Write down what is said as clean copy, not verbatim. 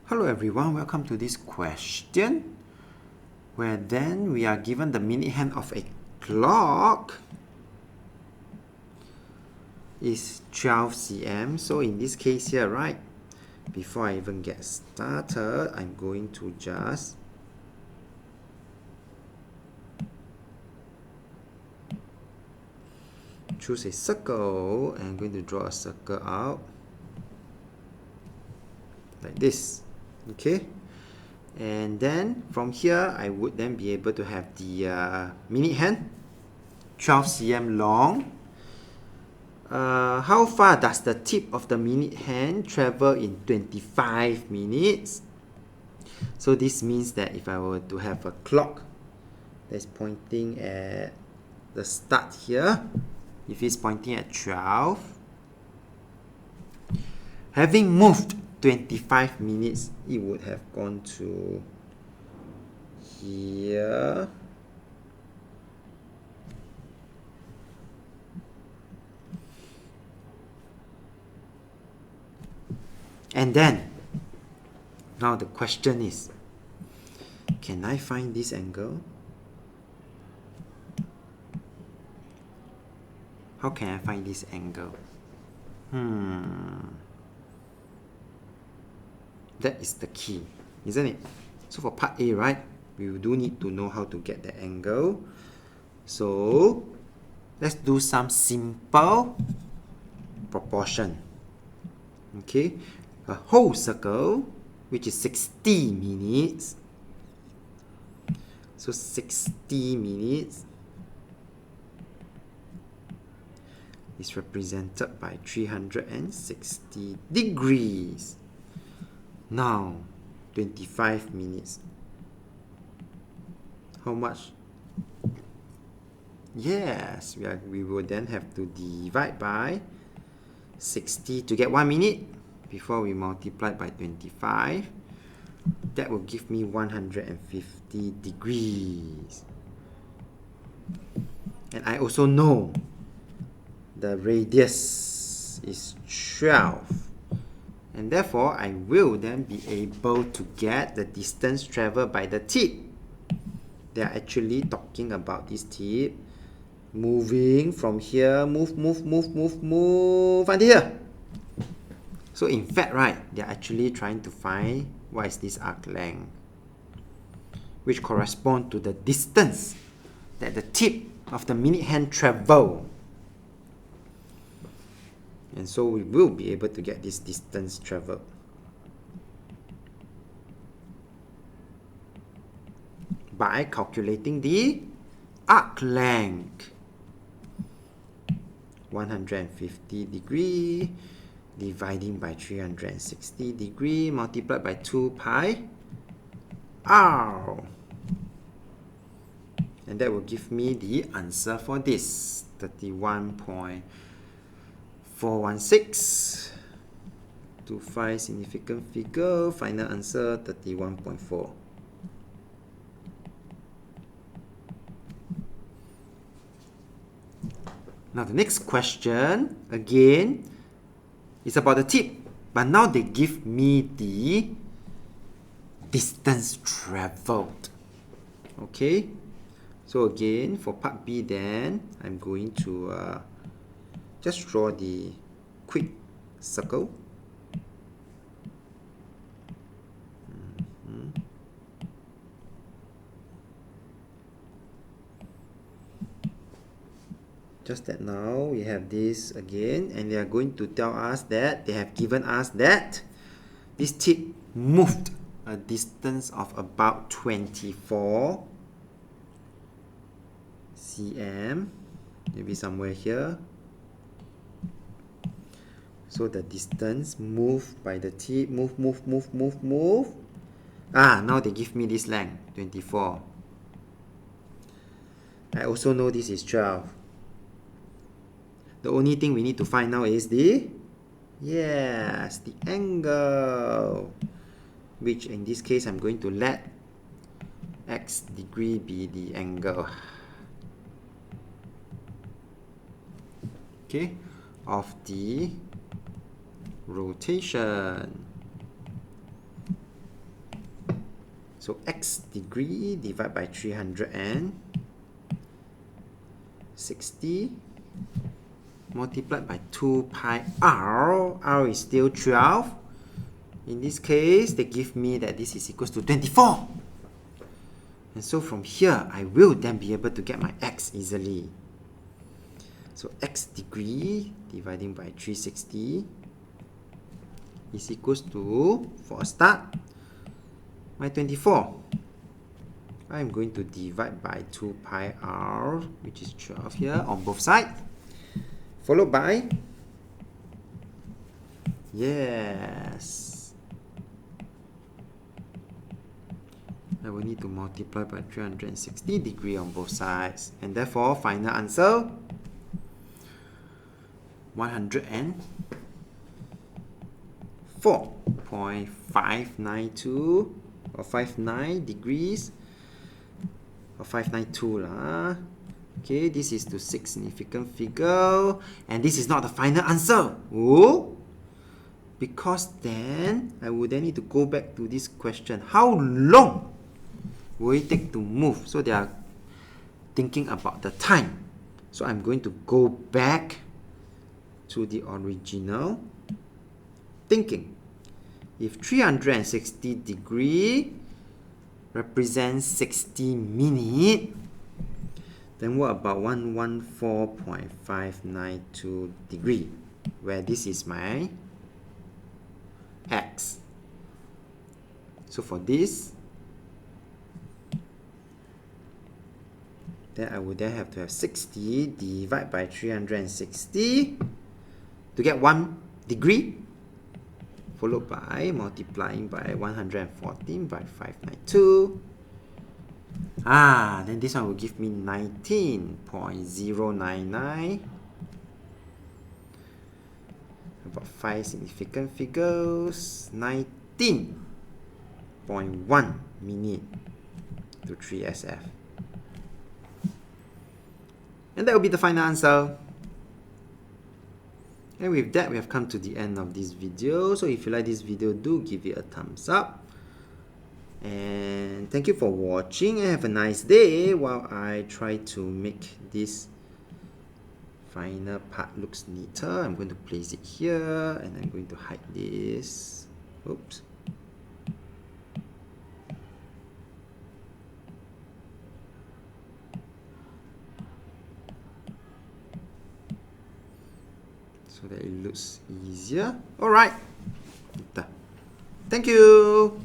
Hello everyone, welcome to this question where then we are given the minute hand of a clock is 12 cm. So in this case here, right, before I even get started, I'm going to just choose a circle and I'm going to draw a circle out like this. Okay, and then from here I would then be able to have the minute hand 12 cm long. How far does the tip of the minute hand travel in 25 minutes? So this means that if I were to have a clock that's pointing at the start here, if it's pointing at 12, having moved 25 minutes, it would have gone to here. And then, now the question is, can I find this angle? How can I find this angle? That is the key, isn't it? So for part A, right, we do need to know how to get the angle. So let's do some simple proportion. Okay, a whole circle, which is 60 minutes. So 60 minutes is represented by 360 degrees. Now, 25 minutes. How much? Yes, we will then have to divide by 60 to get 1 minute before we multiply by 25. That will give me 150 degrees. And I also know the radius is 12. And therefore, I will then be able to get the distance traveled by the tip. They are actually talking about this tip moving from here, move until here. So in fact, right, they are actually trying to find what is this arc length, which corresponds to the distance that the tip of the minute hand travel. And so we will be able to get this distance traveled. By calculating the arc length. 150 degree dividing by 360 degree multiplied by 2 pi r. And that will give me the answer for this, 31.416. To find significant figure, final answer 31.4. Now the next question, again, is about the tip. But now they give me the distance traveled. Okay? So again, for part B then, I'm going to just draw the quick circle. Just that now we have this again, and they are going to tell us that they have given us that this tip moved a distance of about 24 cm, maybe somewhere here. So the distance moved by the tip, move. Now they give me this length, 24. I also know this is 12. The only thing we need to find now is the angle, which in this case I'm going to let x degree be the angle, okay, of the rotation. So x degree divided by 360 multiplied by 2 pi r. R is still 12. In this case, they give me that this is equals to 24. And so from here, I will then be able to get my x easily. So x degree dividing by 360 is equals to, for a start, my 24. I'm going to divide by 2 pi r, which is 12 here on both sides, followed by, yes, I will need to multiply by 360 degree on both sides, and therefore final answer 104.592 or 59 degrees or 592 lah. Okay, this is to 6 significant figure, and this is not the final answer. Oh, because then I would then need to go back to this question. How long will it take to move? So they are thinking about the time. So I'm going to go back to the original thinking. If 360 degree represents 60 minutes, then what about 114.592 degree, where this is my x? So for this, then I would then have to have 60 divided by 360 to get 1 degree, followed by multiplying by 114 by 592. Then this one will give me 19.099. About 5 significant figures, 19.1 minute to 3SF. And that will be the final answer. And with that, we have come to the end of this video. So if you like this video, do give it a thumbs up. And thank you for watching, and have a nice day while I try to make this final part looks neater. I'm going to place it here, and I'm going to hide this. Oops. So that it looks easier. Alright. Thank you.